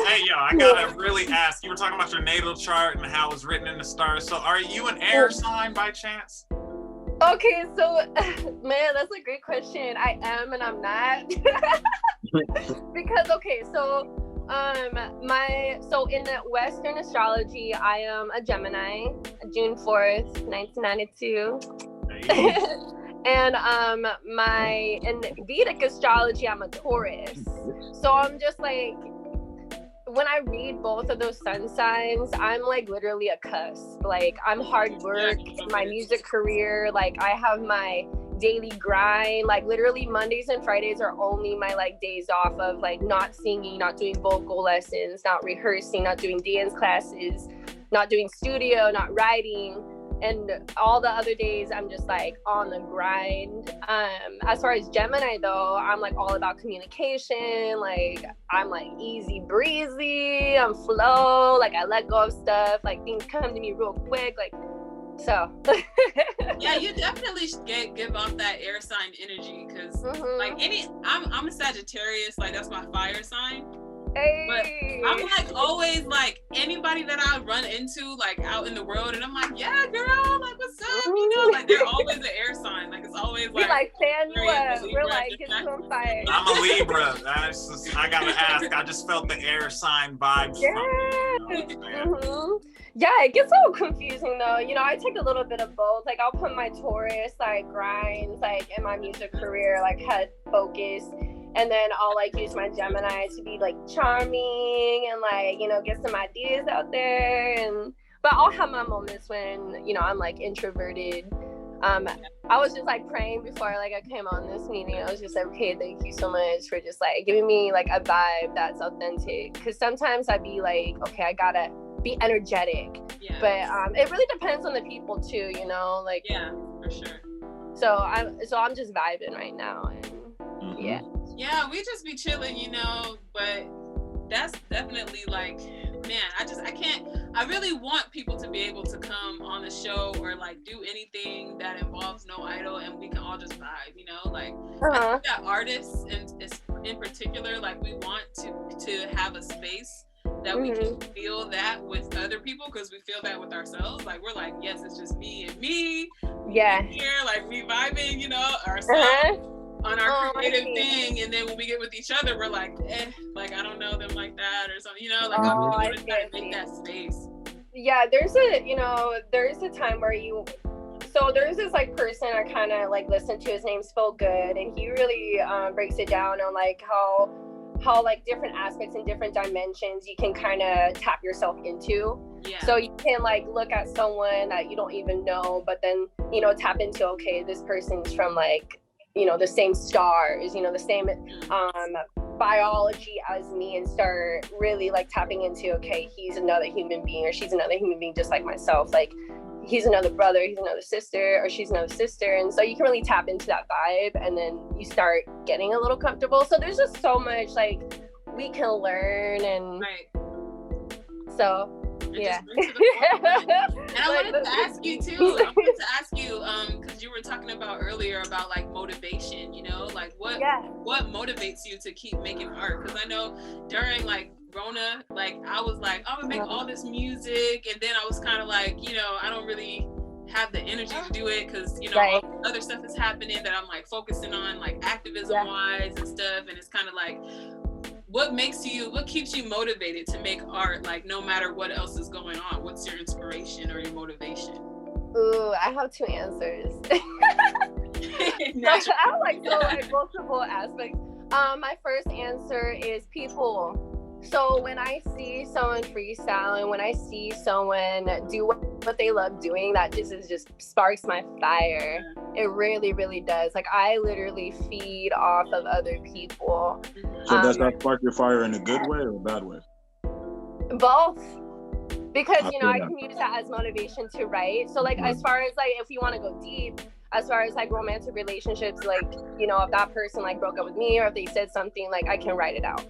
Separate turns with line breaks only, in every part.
Hey, yo, I gotta really ask. You were talking about your natal chart and how it's written in the stars. So, are you an air sign by chance?
Okay, so man, that's a great question. I am and I'm not. Because so in the Western astrology, I am a Gemini, June 4th, 1992.
Hey.
And in Vedic astrology, I'm a Taurus. So I'm just like, when I read both of those sun signs, I'm like literally a cusp. Like, I'm hard work in my music career. Like, I have my daily grind. Like, literally Mondays and Fridays are only my like days off of like not singing, not doing vocal lessons, not rehearsing, not doing dance classes, not doing studio, not writing. And all the other days I'm just like on the grind. As far as Gemini though, I'm like all about communication. Like, I'm like easy breezy, I'm flow, like I let go of stuff, like things come to me real quick, like so.
Yeah, you definitely should give off that air sign energy, because like I'm a Sagittarius, like that's my fire sign.
Hey.
But I'm like always like anybody that I run into like out in the world, and I'm like, yeah, girl, like what's up? You know, like they're always an air sign. Like it's always
we like fan you up. We're like, get you on fire.
I'm a Libra. I gotta ask. I just felt the air sign vibes.
Yeah, it gets a little confusing though. You know, I take a little bit of both. Like I'll put my Taurus like grinds like in my music career, like head focus. And then I'll like use my Gemini to be like charming and like, you know, get some ideas out there. But I'll have my moments when, you know, I'm like introverted. I was just like praying before like I came on this meeting. I was just like, okay, thank you so much for just like giving me like a vibe that's authentic. Because sometimes I'd be like, okay, I gotta be energetic.
Yeah.
But it really depends on the people too, you know, like.
Yeah, for sure.
So I'm just vibing right now, and yeah.
Yeah, we just be chilling, you know, but that's definitely like, man, I really want people to be able to come on the show or like do anything that involves no idol and we can all just vibe, you know, like I think that artists in particular, like we want to have a space that we can feel that with other people, because we feel that with ourselves. Like we're like, yes, it's just me and me.
Yeah.
Here, like we vibing, you know, ourselves. On our creative thing, and then when we get with each other, we're like, like I don't know them like that or something, you know, like I really want to try to make that space.
Yeah, there's a time where there's this like person I kind of like listen to. His name's Phil Good, and he really breaks it down on like how like different aspects and different dimensions you can kind of tap yourself into. Yeah. So you can like look at someone that you don't even know, but then, you know, tap into, okay, this person's from like, you know, the same stars, you know, the same biology as me, and start really like tapping into, okay, he's another human being or she's another human being just like myself. Like he's another brother, he's another sister, or she's another sister. And so you can really tap into that vibe, and then you start getting a little comfortable. So there's just so much like we can learn, and so yeah.
And I wanted to ask you too, because you were talking about earlier about like motivation, you know, like what motivates you to keep making art? Because I know during like Rona, like I was like, I'm gonna make all this music, and then I was kind of like, you know, I don't really have the energy to do it because, you know, all the other stuff is happening that I'm like focusing on, like activism wise and stuff, and it's kind of like, what keeps you motivated to make art, like no matter what else is going on? What's your inspiration or your motivation?
Ooh, I have two answers. I have like multiple aspects. My first answer is people. So when I see someone freestyle and when I see someone do what they love doing, that just sparks my fire. It really, really does. Like I literally feed off of other people.
So does that spark your fire in a good way or a bad way?
Both. Because, you know, I can use that as motivation to write. So like as far as like if you want to go deep, as far as like romantic relationships, like, you know, if that person like broke up with me or if they said something, like I can write it out.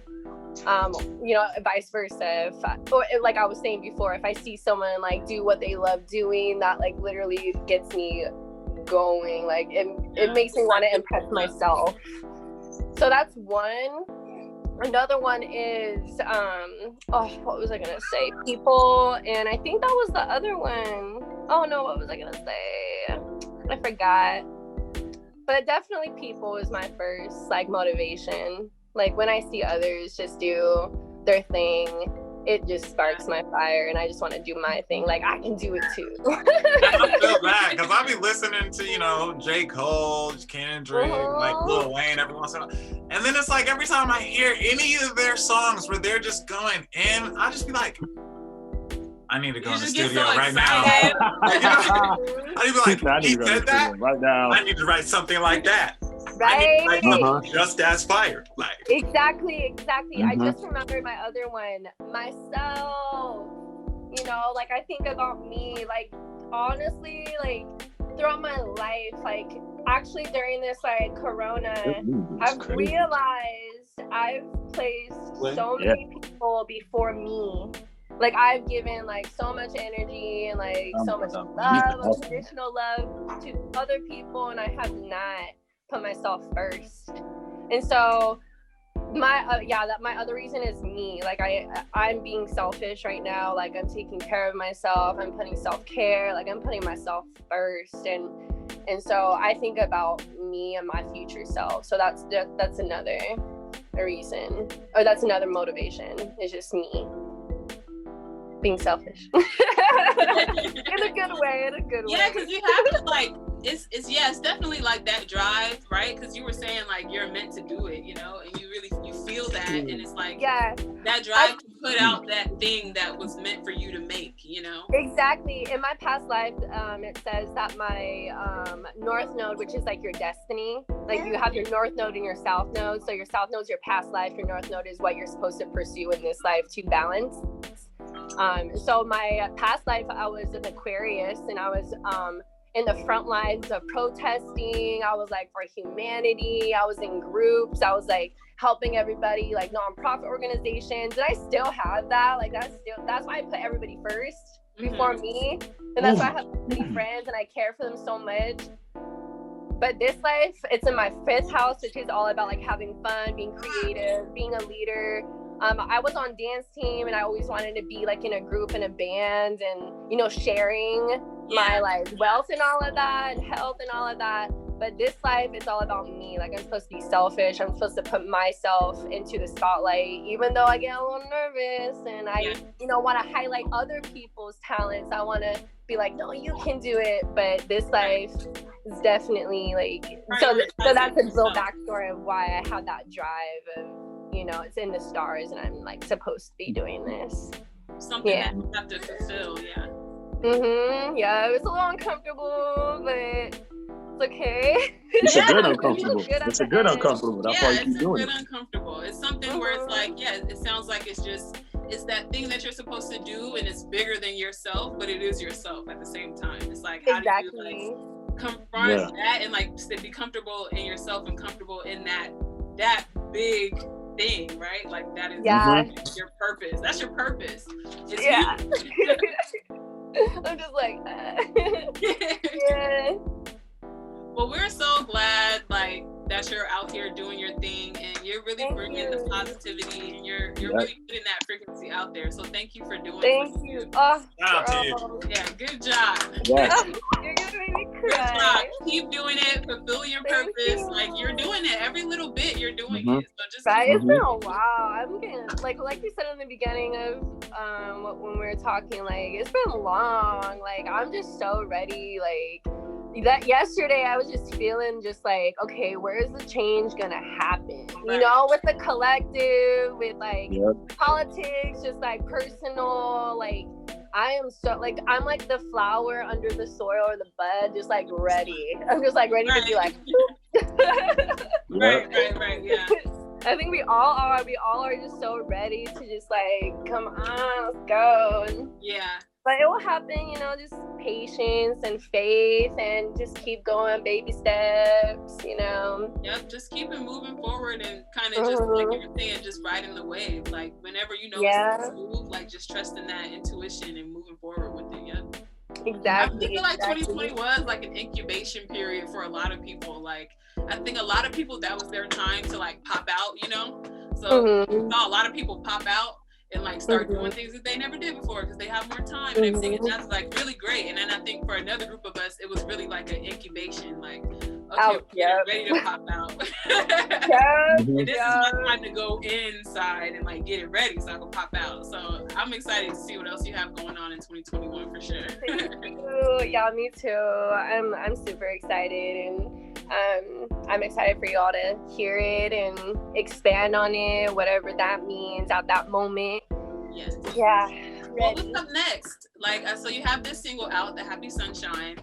You know, vice versa. Or like I was saying before, if I see someone like do what they love doing, that like literally gets me going. Like it makes me want to impress myself. So that's one. Another one is what was I gonna say? People, and I think that was the other one. Oh no, what was I gonna say? I forgot. But definitely people is my first like motivation. Like when I see others just do their thing, it just sparks my fire, and I just want to do my thing. Like I can do it too.
I feel bad because I be listening to, you know, J. Cole, Kendrick, like Lil Wayne every once in a while. And then it's like every time I hear any of their songs where they're just going in, I just be like, I need to go in the studio right now. Like, you know, I need to be like, he said that?
Right now.
I need to write something like that.
Right?
I need to write just as fire. Like
Exactly. I just remembered my other one, myself. You know, like I think about me, like honestly, like throughout my life, like actually during this like Corona, I've realized I've placed so many people before me. Like I've given like so much energy and like so much love, unconditional love to other people, and I have not put myself first. And so my other reason is me. Like I'm being selfish right now. Like I'm taking care of myself. I'm putting self-care. Like I'm putting myself first. And so I think about me and my future self. So that's another reason, or that's another motivation. It's just me being selfish. in a good way.
Yeah, because you have to like. It's definitely like that drive, right? Because you were saying like you're meant to do it, you know, and you feel that, and it's like that drive to put out that thing that was meant for you to make, you know.
Exactly. In my past life, it says that my north node, which is like your destiny, like you have your north node and your south node. So your south node is your past life. Your north node is what you're supposed to pursue in this life to balance. So my past life, I was an Aquarius, and I was in the front lines of protesting. I was like for humanity. I was in groups. I was like helping everybody, like nonprofit organizations. And I still have that. Like that's why I put everybody first before me. And that's why I have so many friends and I care for them so much. But this life, it's in my 5th house, which is all about like having fun, being creative, being a leader. I was on dance team, and I always wanted to be like in a group and a band, and you know, sharing my like wealth and all of that, and health and all of that. But this life, it's all about me. Like I'm supposed to be selfish. I'm supposed to put myself into the spotlight, even though I get a little nervous and I, you know, want to highlight other people's talents. I want to be like, no, you can do it. But this life is definitely like, so that's a little backstory of why I had that drive of, you know, it's in the stars and I'm like supposed to be doing this.
Something that you have to fulfill,
Yeah, it was a little uncomfortable, but it's okay.
It's a good uncomfortable. It's a good uncomfortable. That's why you keep doing it.
It's a good uncomfortable. It's something where it's like, it sounds like it's that thing that you're supposed to do, and it's bigger than yourself, but it is yourself at the same time. It's like, how do you like confront that and like be comfortable in yourself and comfortable in that big thing, right? Like that is your purpose. That's your purpose. It's you.
I'm just like,
Well, we're so glad like that you're out here doing your thing, and you're really bringing the positivity, and you're really putting that frequency out there. So thank you for doing it.
Thank you. Oh,
yeah, good job.
You're gonna make me cry.
Good job. Keep doing it. Fulfill your purpose. Like you're doing it. Every little bit you're doing it. So just
it's been a while. I'm getting like you said in the beginning of when we were talking, like it's been long. Like I'm just so ready. Like that yesterday I was just feeling just like, okay, where is the change gonna happen? You know, with the collective, with like politics, just like personal, like I am so like I'm like the flower under the soil or the bud, just like ready. I'm just like ready to be like
right, yeah.
I think we all are just so ready to just like come on, let's go. And, but it will happen, you know, just patience and faith and just keep going, baby steps, you know.
Yep, just keep it moving forward and kind of just like you were saying, just riding the wave. Like whenever you know it's to move, like just trusting that intuition and moving forward with it.
Exactly.
I feel like 2020 was like an incubation period for a lot of people. Like I think a lot of people, that was their time to like pop out, you know. So we saw a lot of people pop out and like start doing things that they never did before because they have more time and everything, and that's like really great. And then I think for another group of us, it was really like an incubation, like, okay, we're ready to pop out. And this is my time to go inside and like get it ready so I can pop out. So I'm excited to see what else you have going on in 2021 for sure.
Thank you. Yeah, me too. I'm super excited, and I'm excited for y'all to hear it and expand on it, whatever that means at that moment.
Yes.
Yeah.
Well, what's up next? Like, so you have this single out, The Happy Sunshine.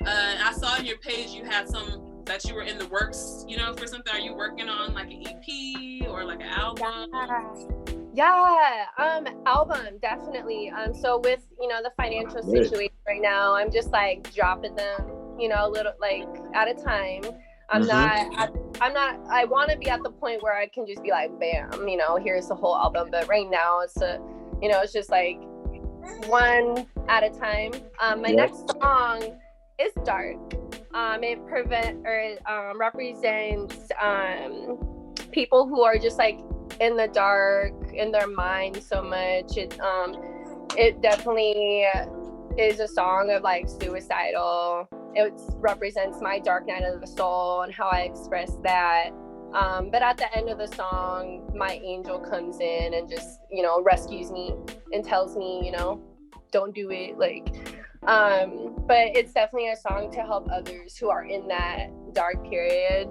I saw on your page you had some that you were in the works, you know, for something. Are you working on like an EP or like an album?
Yeah, album, definitely. So with, you know, the financial situation right now, I'm just like dropping them, you know, a little like at a time. I want to be at the point where I can just be like, bam, you know, here's the whole album. But right now it's just like one at a time. My next song is dark. It represents people who are just like in the dark in their mind so much. It definitely is a song of like suicidal. It represents my dark night of the soul and how I express that. But at the end of the song, my angel comes in and just, you know, rescues me and tells me, you know, don't do it. Like, but it's definitely a song to help others who are in that dark period.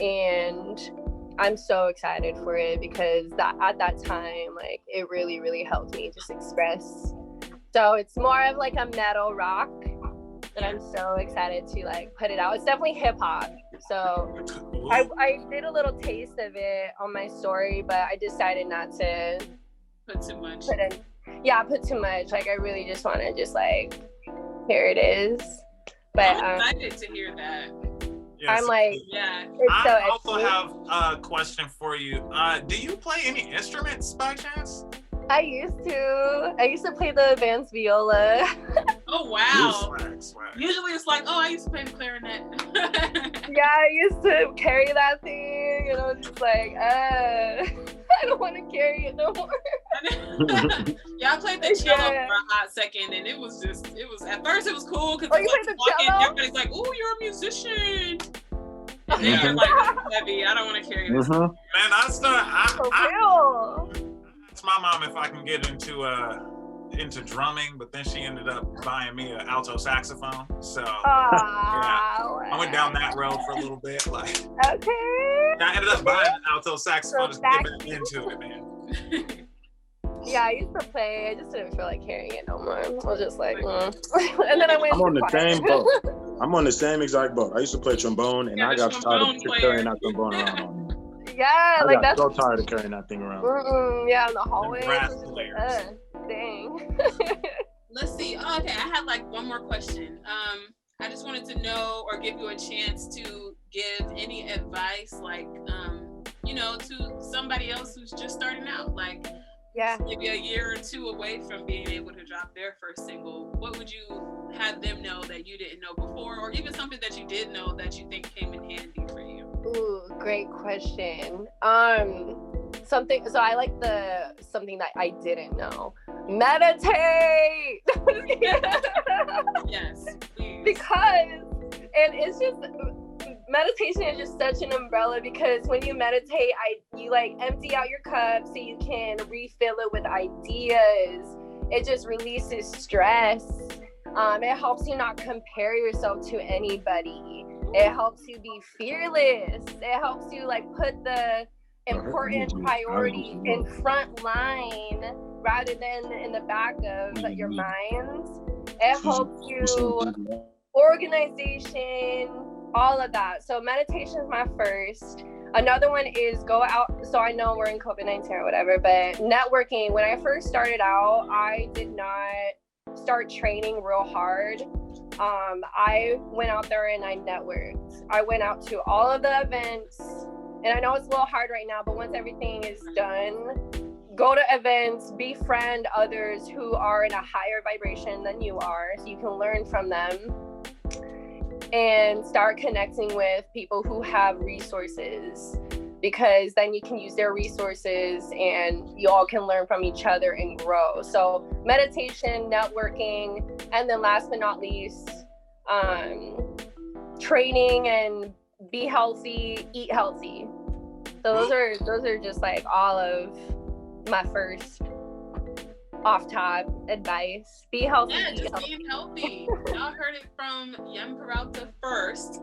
And I'm so excited for it because at that time, like, it really, really helped me just express. So it's more of like a metal rock, and I'm so excited to like put it out. It's definitely hip hop. So I did a little taste of it on my story, but I decided not to
put too much.
Put too much. Like, I really just want to just like, here it is. But
I'm excited to hear that.
Yes.
I'm like,
I also have a question for you. Do you play any instruments by chance?
I used to play the advanced viola.
Oh wow.
Swag.
Usually it's like, I used to play the clarinet.
Yeah, I used to carry that thing, and I was just like, I don't want to carry it no more.
Yeah, I played the cello for a hot second, and it was at first it was cool because
you played the cello?
Everybody's like, "Oh, you're a musician." And then you're like, "That's heavy. I don't want to carry this."
Man, I asked my mom if I can get into drumming, but then she ended up buying me an alto saxophone. So I went down that road for a little bit. Like,
okay.
I ended up buying an alto saxophone to get back into it, man.
Yeah, I used to play. I just didn't feel like carrying it no more. I was just like, and then I went.
I'm on the same boat. I'm on the same exact boat. I used to play trombone, and I got tired of carrying that trombone around on me.
Yeah,
I got so tired of carrying that thing around.
Yeah, in the hallway.
Dang. Let's see. Okay, I had like one more question. I just wanted to know or give you a chance to give any advice, like, you know, to somebody else who's just starting out, like, maybe a year or two away from being able to drop their first single. What would you have them know that you didn't know before, or even something that you did know that you think came in handy for you?
Ooh, great question. So I like something that I didn't know. Meditate.
Yes, please.
Because, and it's just, meditation is just such an umbrella, because when you meditate, you like empty out your cup so you can refill it with ideas. It just releases stress. It helps you not compare yourself to anybody. It helps you be fearless. It helps you like put the important priorities in front line rather than in the back of your mind. It helps you organization, all of that. So meditation is my first. Another one is go out. So I know we're in COVID-19 or whatever, but networking. When I first started out, I did not start training real hard. I went out there and I networked. I went out to all of the events, and I know it's a little hard right now, but once everything is done, go to events, befriend others who are in a higher vibration than you are, so you can learn from them, and start connecting with people who have resources. because then you can use their resources and you all can learn from each other and grow. So meditation, networking, and then last but not least, training and be healthy, eat healthy. So those are just like all of my first off top advice. Be healthy.
Yeah, just being healthy. Y'all heard it from YNN Peralta first.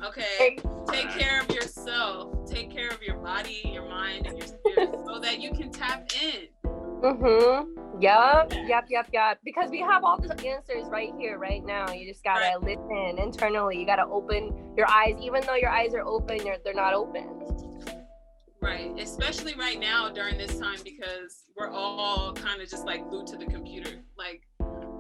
Okay, take care of yourself. Take care of your body, your mind, and your spirit, so that you can tap in.
Yep. Because we have all the answers right here, right now. You just gotta listen internally. You gotta open your eyes, even though your eyes are open. They're not open.
Right, especially right now during this time, because we're all kind of just like glued to the computer, like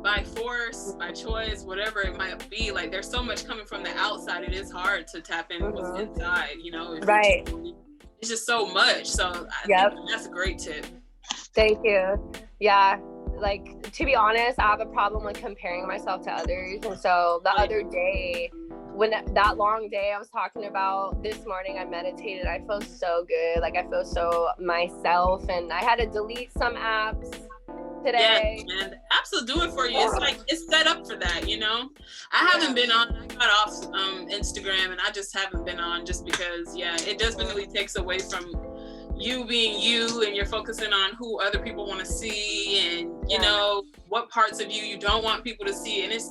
by force, by choice, whatever it might be. Like there's so much coming from the outside. It is hard to tap in what's inside, you know.
Right.
It's just so much. So I think that's a great tip.
Thank you. Yeah. Like, to be honest, I have a problem with comparing myself to others. And so the other day, when that long day I was talking about this morning, I meditated. I feel so good. Like, I feel so myself. And I had to delete some apps today.
Yeah, man. The apps will do it for you. It's like, it's set up for that, you know? I haven't been on. I got off Instagram, and I just haven't been on just because, it definitely takes away from you being you, and you're focusing on who other people want to see, and you know what parts of you don't want people to see, and it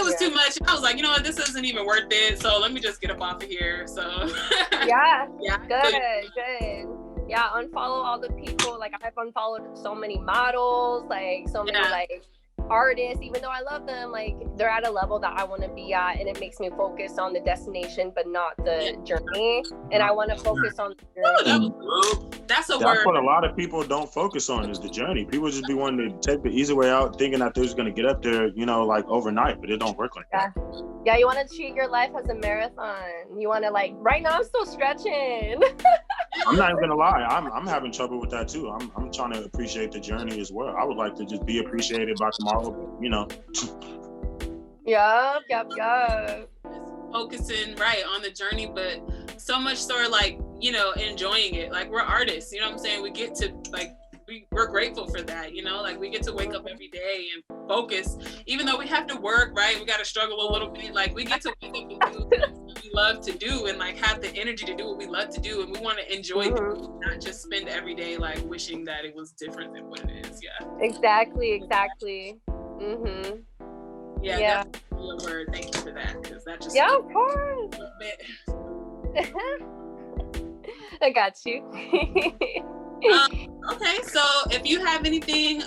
was too much. I was like, you know what, this isn't even worth it, so let me just get up off of here. So
good. Yeah, unfollow all the people. Like, I've unfollowed so many models, like so many like artists, even though I love them, like they're at a level that I want to be at, and it makes me focus on the destination but not the journey. And I want to focus on the journey.
That's
what a lot of people don't focus on, is the journey. People just be wanting to take the easy way out, thinking that they're just going to get up there, you know, like overnight, but it don't work like that.
Yeah, you want to treat your life as a marathon. You want to, like, right now I'm still stretching.
I'm not even gonna lie, I'm having trouble with that too. I'm trying to appreciate the journey as well. I would like to just be appreciated by tomorrow, but, you know.
Yep.
Focusing on the journey, but so much so, like, you know, enjoying it. Like, we're artists, you know what I'm saying? We get to, like, we're grateful for that, you know, like we get to wake up every day and focus, even though we have to work, right? We got to struggle a little bit. Like, we get to wake up and do what we love to do, and like have the energy to do what we love to do, and we want to enjoy it, not just spend every day like wishing that it was different than what it is.
Exactly.
That's a word. Thank you for that, because that just
of course.
A bit.
I got you.
Okay, so if you have anything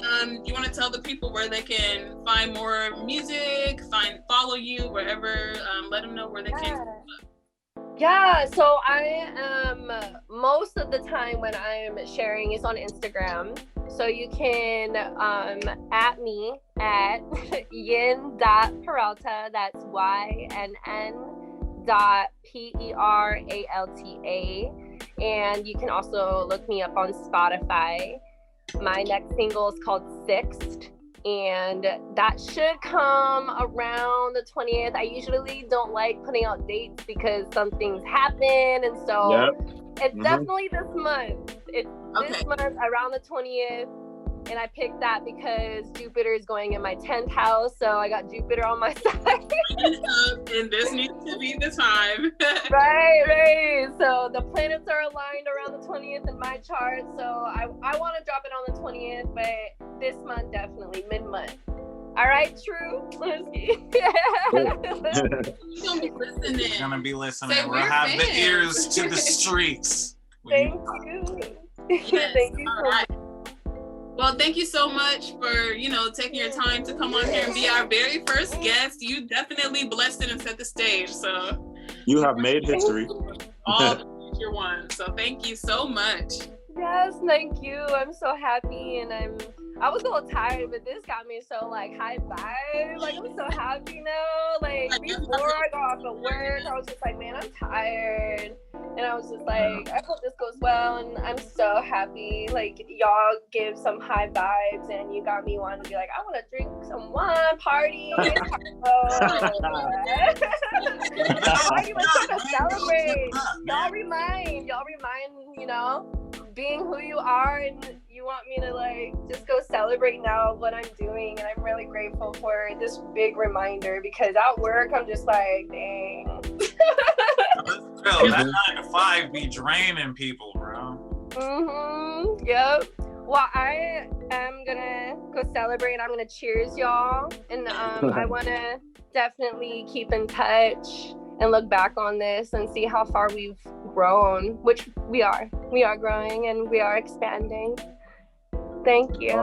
you want to tell the people where they can find more music, follow you wherever, let them know where they can.
So I am, most of the time when I'm sharing is on Instagram. So you can at me at YNN.PERALTA. That's YNN.PERALTA. And you can also look me up on Spotify. My next single is called Sixth, and that should come around the 20th. I usually don't like putting out dates because some things happen, and so it's definitely this month. It's this month around the 20th. And I picked that because Jupiter is going in my 10th house, so I got Jupiter on my side.
And this needs to be the time.
Right. So the planets are aligned around the 20th in my chart, so I want to drop it on the 20th, but this month definitely mid-month. All right, True. Let's see.
You're gonna be listening.
We'll have the ears to the streets.
Thank you.
Yes.
Thank you so much.
Well, thank you so much for, you know, taking your time to come on here and be our very first guest. You definitely blessed it and set the stage. So
you have made history.
All the future ones. So thank you so much.
Yes, thank you. I'm so happy, and I was a little tired, but this got me so like high vibe. Like, I'm so happy now. Like, before I got off of work, I was just like, man, I'm tired. And I was just like, I hope this goes well, and I'm so happy. Like, y'all give some high vibes, and you got me wanting to be like, I want to drink some wine, party. Party, let's go celebrate. Y'all remind, you know, being who you are, and you want me to like just go celebrate now what I'm doing. And I'm really grateful for this big reminder, because at work I'm just like, dang.
Bro, that 9 to 5 be draining people, bro.
Yep. Well, I am gonna go celebrate. I'm gonna cheers y'all, and I want to definitely keep in touch and look back on this and see how far we've grown, which we are growing and we are expanding. Thank you.